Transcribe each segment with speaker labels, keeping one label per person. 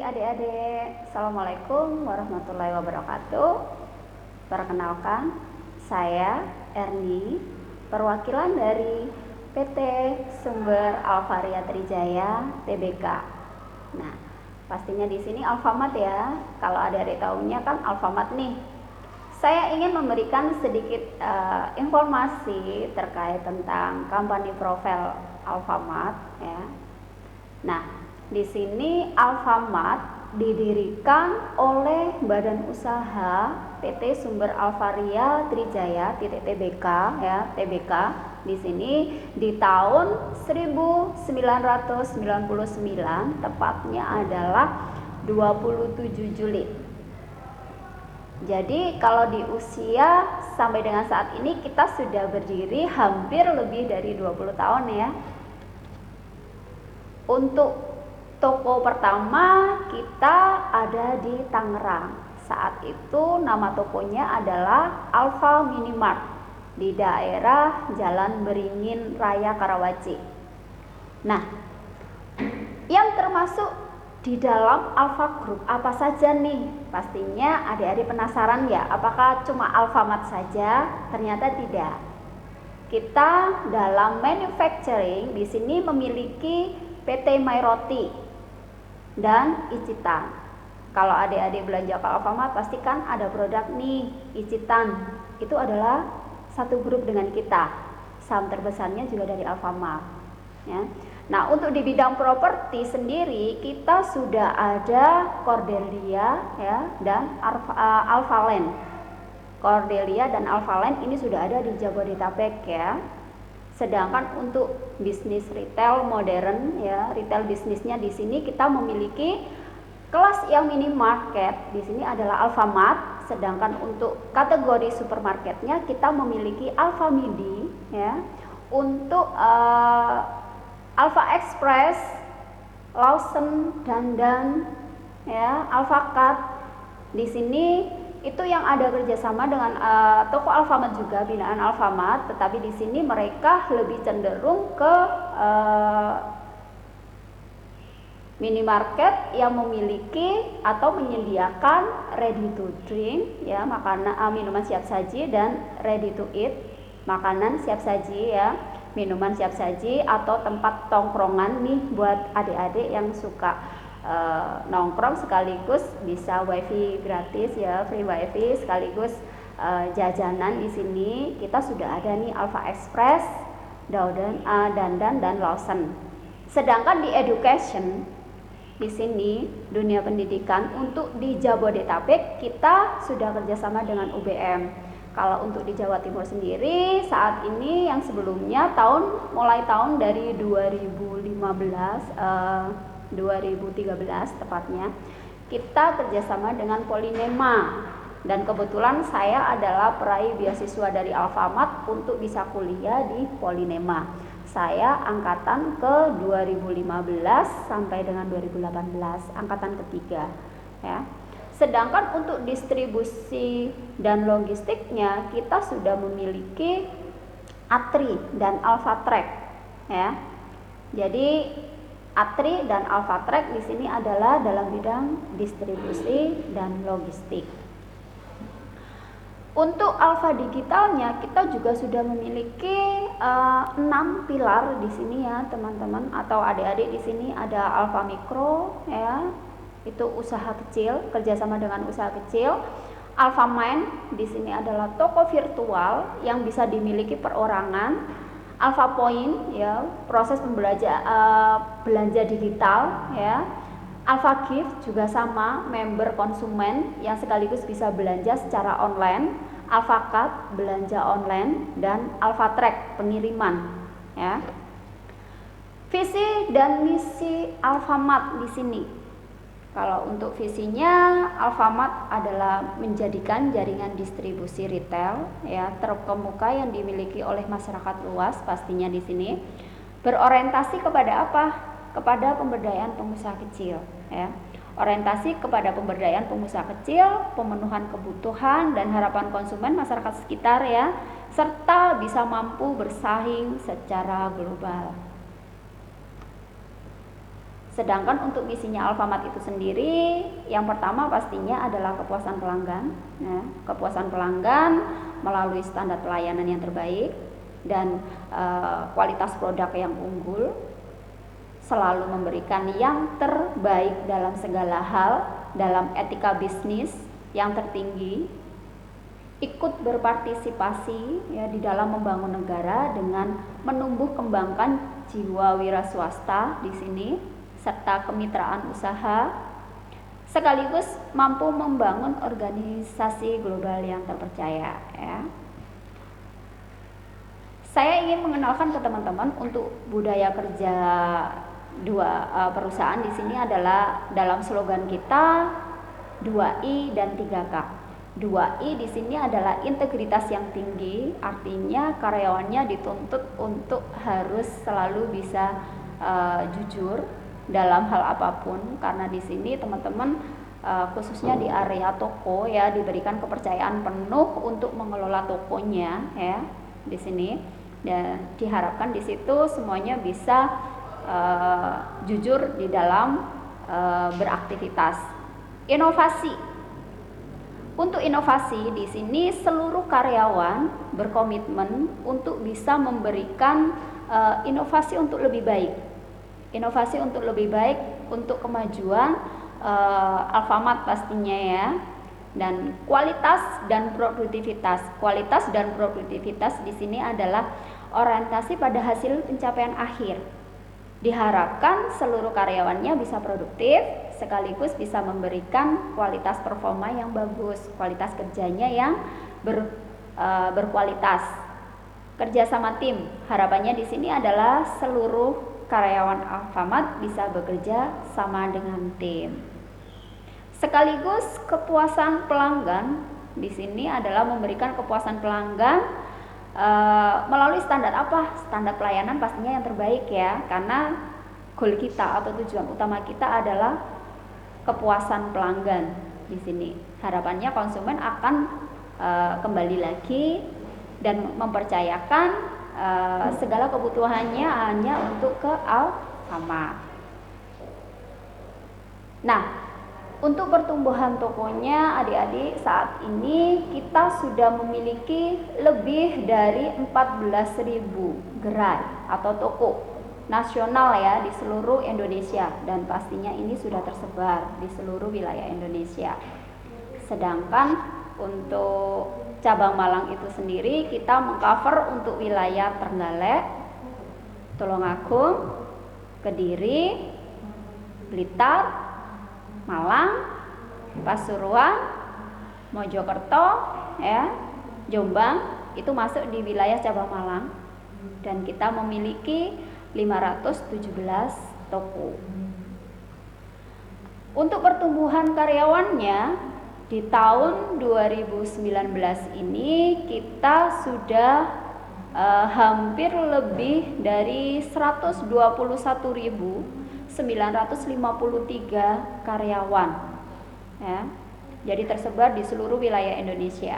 Speaker 1: adik-adik, Assalamualaikum warahmatullahi wabarakatuh. Perkenalkan, saya Erni, perwakilan dari PT Sumber Alvaria Trijaya Tbk. Nah, pastinya di sini Alfamart ya. Kalau adik-adik tahunya kan Alfamart nih. Saya ingin memberikan sedikit informasi terkait tentang company profile Alfamart ya. Nah, di sini Alfamart didirikan oleh Badan Usaha PT Sumber Alvaria Trijaya Tbk ya, Tbk di sini di tahun 1999, tepatnya adalah 27 Juli. Jadi kalau di usia sampai dengan saat ini kita sudah berdiri hampir lebih dari 20 tahun ya. Untuk toko pertama kita ada di Tangerang. Saat itu nama tokonya adalah Alfa Minimart di daerah Jalan Beringin Raya Karawaci. Nah, yang termasuk di dalam Alfa Group apa saja nih? Pastinya adik-adik penasaran ya, apakah cuma Alfamart saja? Ternyata tidak. Kita dalam manufacturing di sini memiliki PT Mairoti dan Icitan. Kalau adik-adik belanja ke Alfamart pastikan ada produk nih Icitan. Itu adalah satu grup dengan kita. Saham terbesarnya juga dari Alfamart ya. Nah, untuk di bidang properti sendiri kita sudah ada Cordelia ya dan Alfaland. Cordelia dan Alfaland ini sudah ada di Jabodetabek ya. Sedangkan untuk bisnis retail modern ya, retail bisnisnya di sini kita memiliki kelas yang minimarket di sini adalah Alfamart, sedangkan untuk kategori supermarketnya kita memiliki Alfamidi ya. Untuk Alfa Express, Lawson, Dandan ya, Alfacart di sini itu yang ada kerjasama dengan toko Alfamart juga binaan Alfamart, tetapi di sini mereka lebih cenderung ke minimarket yang memiliki atau menyediakan ready to drink ya, makanan minuman siap saji, dan ready to eat, makanan siap saji ya, minuman siap saji, atau tempat tongkrongan nih buat adik-adik yang suka nongkrong sekaligus bisa wifi gratis ya, free wifi sekaligus jajanan. Di sini kita sudah ada nih Alfa Express, Dandan dan Lawson. Sedangkan di education di sini dunia pendidikan untuk di Jabodetabek kita sudah kerjasama dengan UBM. Kalau untuk di Jawa Timur sendiri saat ini yang sebelumnya mulai tahun dari 2013 tepatnya kita kerjasama dengan Polinema, dan kebetulan saya adalah peraih beasiswa dari Alfamart untuk bisa kuliah di Polinema. Saya angkatan ke 2015 sampai dengan 2018, angkatan ketiga ya. Sedangkan untuk distribusi dan logistiknya kita sudah memiliki Atri dan Alfatrek ya. Jadi Atri dan Alfatrek di sini adalah dalam bidang distribusi dan logistik. Untuk Alfa Digitalnya kita juga sudah memiliki 6 pilar di sini ya teman-teman atau adik-adik. Di sini ada Alfa Mikro ya, itu usaha kecil, kerjasama dengan usaha kecil. Alfa Mind di sini adalah toko virtual yang bisa dimiliki perorangan. Alfa Point ya, proses belanja digital ya. Alfa Gift juga sama, member konsumen yang sekaligus bisa belanja secara online. Alfa Card belanja online, dan Alfa Track pengiriman ya. Visi dan misi Alfamart di sini. Kalau untuk visinya, Alfamart adalah menjadikan jaringan distribusi retail ya terkemuka yang dimiliki oleh masyarakat luas, pastinya di sini berorientasi kepada apa? Kepada pemberdayaan pengusaha kecil ya. Orientasi kepada pemberdayaan pengusaha kecil, pemenuhan kebutuhan dan harapan konsumen masyarakat sekitar ya, serta bisa mampu bersaing secara global. Sedangkan untuk misinya Alfamart itu sendiri, yang pertama pastinya adalah kepuasan pelanggan. Nah, kepuasan pelanggan melalui standar pelayanan yang terbaik dan kualitas produk yang unggul, selalu memberikan yang terbaik dalam segala hal, dalam etika bisnis yang tertinggi, ikut berpartisipasi ya di dalam membangun negara dengan menumbuh kembangkan jiwa wira swasta di sini, serta kemitraan usaha, sekaligus mampu membangun organisasi global yang terpercaya ya. Saya ingin mengenalkan ke teman-teman untuk budaya kerja perusahaan di sini adalah dalam slogan kita 2I dan 3K. 2I di sini adalah integritas yang tinggi, artinya karyawannya dituntut untuk harus selalu bisa jujur dalam hal apapun, karena di sini teman-teman khususnya di area toko ya diberikan kepercayaan penuh untuk mengelola tokonya ya di sini, dan diharapkan di situ semuanya bisa jujur di dalam beraktivitas. Inovasi. Untuk inovasi di sini seluruh karyawan berkomitmen untuk bisa memberikan inovasi untuk lebih baik. Inovasi untuk lebih baik untuk kemajuan Alfamart pastinya ya. Dan kualitas dan produktivitas. Kualitas dan produktivitas di sini adalah orientasi pada hasil pencapaian akhir. Diharapkan seluruh karyawannya bisa produktif sekaligus bisa memberikan kualitas performa yang bagus, kualitas kerjanya yang berkualitas. Kerja sama tim. Harapannya di sini adalah seluruh karyawan Alfamart bisa bekerja sama dengan tim. Sekaligus kepuasan pelanggan di sini adalah memberikan kepuasan pelanggan melalui standar apa? Standar pelayanan pastinya yang terbaik ya, karena goal kita atau tujuan utama kita adalah kepuasan pelanggan di sini. Harapannya konsumen akan kembali lagi dan mempercayakan segala kebutuhannya hanya untuk ke Alfamart. Nah, untuk pertumbuhan tokonya adik-adik saat ini kita sudah memiliki lebih dari 14.000 gerai atau toko nasional ya di seluruh Indonesia, dan pastinya ini sudah tersebar di seluruh wilayah Indonesia. Sedangkan untuk cabang Malang itu sendiri kita mengcover untuk wilayah Trenggalek, Tulungagung, Kediri, Blitar, Malang, Pasuruan, Mojokerto ya, Jombang itu masuk di wilayah cabang Malang, dan kita memiliki 517 toko. Untuk pertumbuhan karyawannya di tahun 2019 ini kita sudah hampir lebih dari 121.953 karyawan ya. Jadi tersebar di seluruh wilayah Indonesia.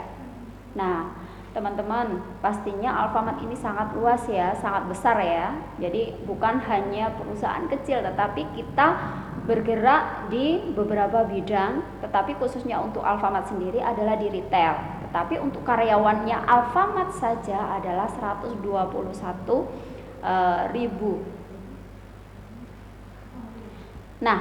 Speaker 1: Nah, teman-teman, pastinya Alfamart ini sangat luas ya, sangat besar ya. Jadi bukan hanya perusahaan kecil, tetapi kita bergerak di beberapa bidang, tetapi khususnya untuk Alfamart sendiri adalah di retail. Tetapi untuk karyawannya Alfamart saja adalah 121.000. Nah,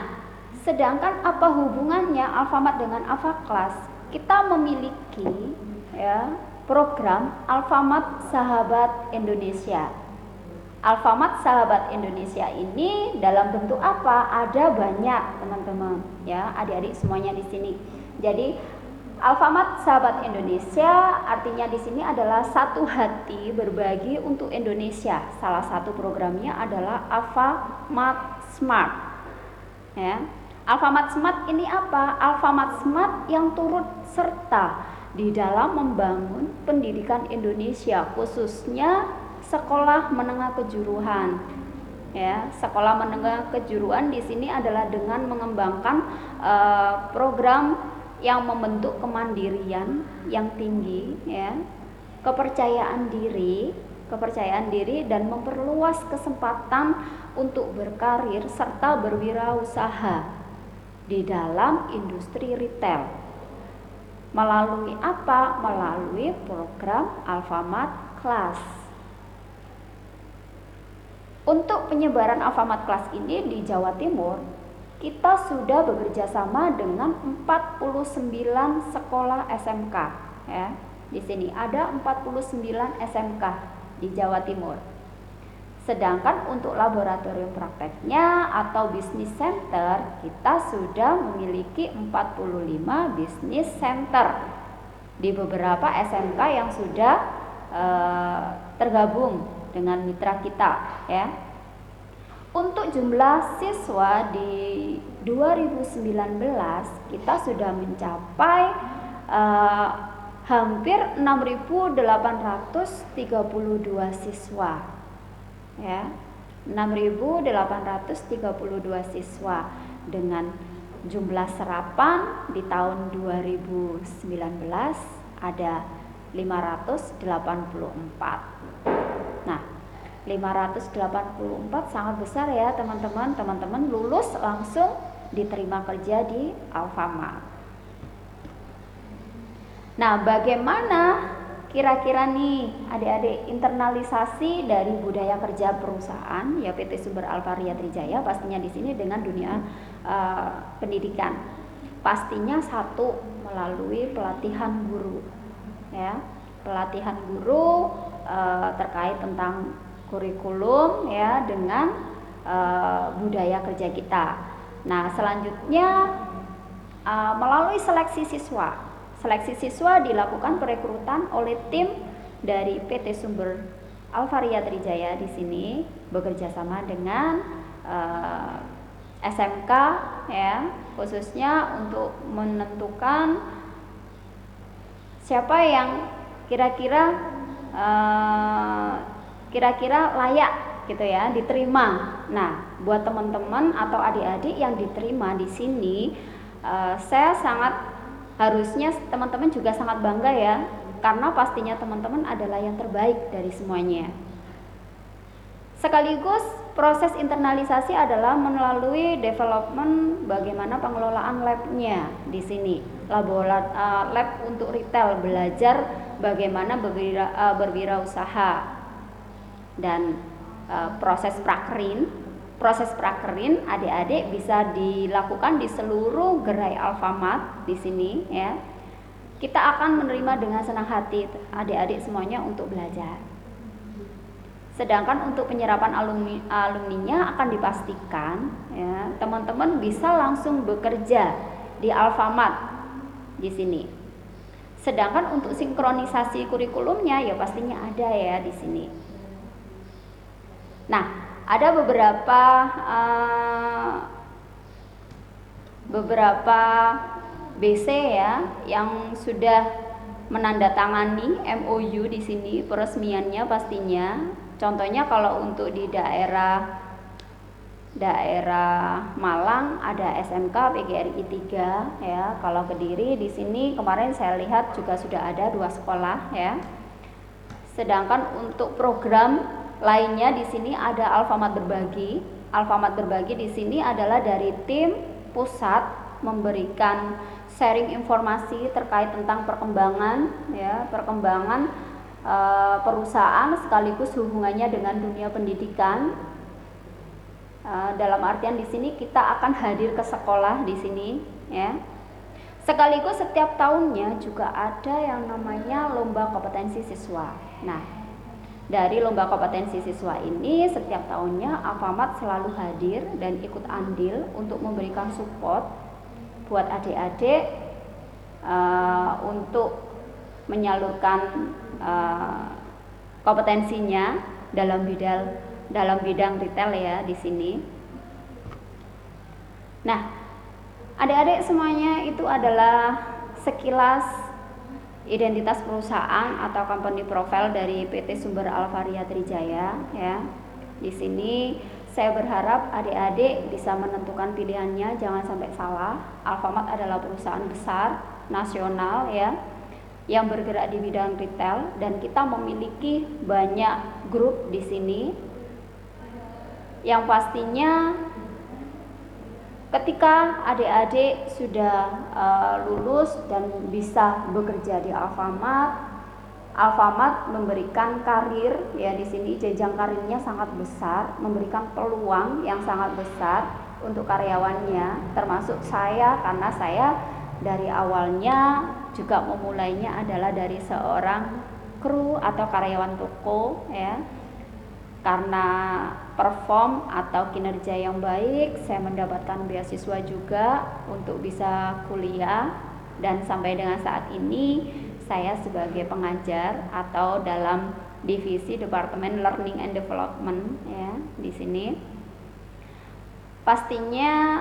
Speaker 1: sedangkan apa hubungannya Alfamart dengan Avaklas? Kita memiliki ya program Alfamart Sahabat Indonesia. Alfamart Sahabat Indonesia ini dalam bentuk apa? Ada banyak teman-teman ya, adik-adik semuanya di sini. Jadi Alfamart Sahabat Indonesia artinya di sini adalah satu hati berbagi untuk Indonesia. Salah satu programnya adalah Alfamart Smart. Ya. Alfamart Smart ini apa? Alfamart Smart yang turut serta di dalam membangun pendidikan Indonesia, khususnya sekolah menengah kejuruan. Ya, sekolah menengah kejuruan di sini adalah dengan mengembangkan program yang membentuk kemandirian yang tinggi, ya, kepercayaan diri, kepercayaan diri dan memperluas kesempatan untuk berkarir serta berwirausaha di dalam industri retail. Melalui apa? Melalui program Alfamart Class. Untuk penyebaran Alfamart Class ini di Jawa Timur, kita sudah bekerja sama dengan 49 sekolah SMK ya. Di sini ada 49 SMK di Jawa Timur. Sedangkan untuk laboratorium prakteknya atau bisnis center, kita sudah memiliki 45 bisnis center di beberapa SMK yang sudah tergabung dengan mitra kita ya. Untuk jumlah siswa di 2019 kita sudah mencapai hampir 6.832 siswa ya, 6.832 siswa dengan jumlah serapan di tahun 2019 ada 584. Nah, 584 sangat besar ya teman-teman. Teman-teman lulus langsung diterima kerja di Alfamart. Nah, bagaimana kira-kira nih adik-adik internalisasi dari budaya kerja perusahaan ya PT Sumber Alvaria Trijaya pastinya di sini dengan dunia pendidikan. Pastinya satu melalui pelatihan guru ya. Pelatihan guru terkait tentang kurikulum ya dengan budaya kerja kita. Nah, selanjutnya melalui seleksi siswa. Seleksi siswa dilakukan perekrutan oleh tim dari PT Sumber Alvaria Trijaya di sini bekerja sama dengan SMK ya, khususnya untuk menentukan siapa yang kira-kira layak gitu ya diterima. Nah, buat teman-teman atau adik-adik yang diterima di sini, saya harusnya teman-teman juga sangat bangga ya, karena pastinya teman-teman adalah yang terbaik dari semuanya. Sekaligus proses internalisasi adalah melalui development bagaimana pengelolaan labnya di sini, lab untuk retail, belajar bagaimana berwirausaha dan proses prakerin adik-adik bisa dilakukan di seluruh gerai Alfamart di sini ya. Kita akan menerima dengan senang hati adik-adik semuanya untuk belajar. Sedangkan untuk penyerapan alumninya akan dipastikan ya, teman-teman bisa langsung bekerja di Alfamart di sini. Sedangkan untuk sinkronisasi kurikulumnya ya pastinya ada ya di sini. Nah, ada beberapa BC ya yang sudah menandatangani MOU di sini peresmiannya pastinya. Contohnya kalau untuk di daerah Malang ada SMK PGRI 3 ya. Kalau Kediri di sini kemarin saya lihat juga sudah ada 2 sekolah ya. Sedangkan untuk program lainnya di sini ada Alfamart Berbagi. Alfamart Berbagi di sini adalah dari tim pusat memberikan sharing informasi terkait tentang perkembangan perusahaan sekaligus hubungannya dengan dunia pendidikan. Dalam artian di sini kita akan hadir ke sekolah di sini ya. Sekaligus setiap tahunnya juga ada yang namanya lomba kompetensi siswa. Nah, dari lomba kompetensi siswa ini setiap tahunnya Alfamart selalu hadir dan ikut andil untuk memberikan support buat adik-adik untuk menyalurkan kompetensinya dalam bidang retail ya di sini. Nah, adik-adik semuanya itu adalah sekilas identitas perusahaan atau company profile dari PT Sumber Alvaria Trijaya ya. Di sini saya berharap adik-adik bisa menentukan pilihannya, jangan sampai salah. Alfamart adalah perusahaan besar nasional ya. yang bergerak di bidang retail, dan kita memiliki banyak grup di sini yang pastinya ketika adik-adik sudah lulus dan bisa bekerja di Alfamart memberikan karir, ya di sini jenjang karirnya sangat besar, memberikan peluang yang sangat besar untuk karyawannya, termasuk saya, karena saya dari awalnya juga memulainya adalah dari seorang kru atau karyawan toko, ya. Karena perform atau kinerja yang baik, saya mendapatkan beasiswa juga untuk bisa kuliah, dan sampai dengan saat ini saya sebagai pengajar atau dalam divisi Departemen Learning and Development, ya di sini. Pastinya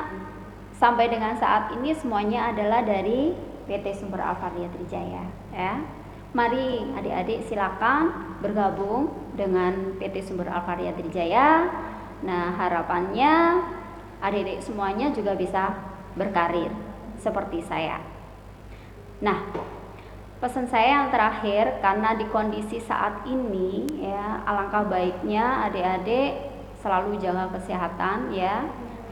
Speaker 1: sampai dengan saat ini semuanya adalah dari PT Sumber Alvaria Trijaya, ya. Mari adik-adik silakan bergabung dengan PT Sumber Alvaria Trijaya. Nah, harapannya adik-adik semuanya juga bisa berkarir seperti saya. Nah, pesan saya yang terakhir, karena di kondisi saat ini, ya, alangkah baiknya adik-adik selalu jaga kesehatan, ya.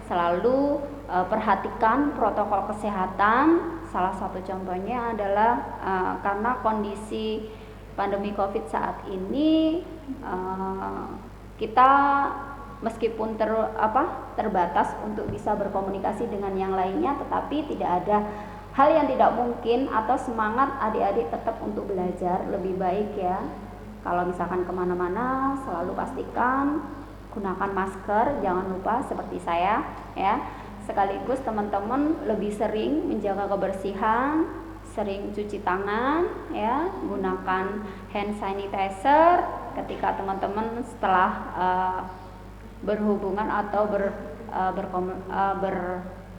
Speaker 1: Selalu perhatikan protokol kesehatan. Salah satu contohnya adalah karena kondisi pandemi COVID saat ini, kita meskipun terbatas untuk bisa berkomunikasi dengan yang lainnya, tetapi tidak ada hal yang tidak mungkin, atau semangat adik-adik tetap untuk belajar lebih baik, ya. Kalau misalkan kemana-mana selalu pastikan gunakan masker, jangan lupa seperti saya, ya. Sekaligus teman-teman lebih sering menjaga kebersihan, sering cuci tangan, ya, gunakan hand sanitizer ketika teman-teman setelah berhubungan atau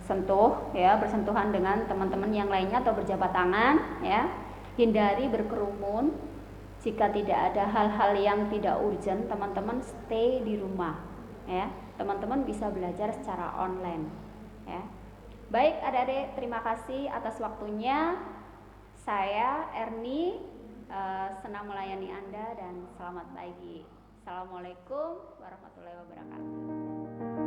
Speaker 1: bersentuhan dengan teman-teman yang lainnya atau berjabat tangan, ya. Hindari berkerumun. Jika tidak ada hal-hal yang tidak urgent, teman-teman stay di rumah, ya. Teman-teman bisa belajar secara online, ya. Baik adik-adik, terima kasih atas waktunya. Saya Erni, senang melayani Anda dan selamat pagi. Assalamualaikum warahmatullahi wabarakatuh.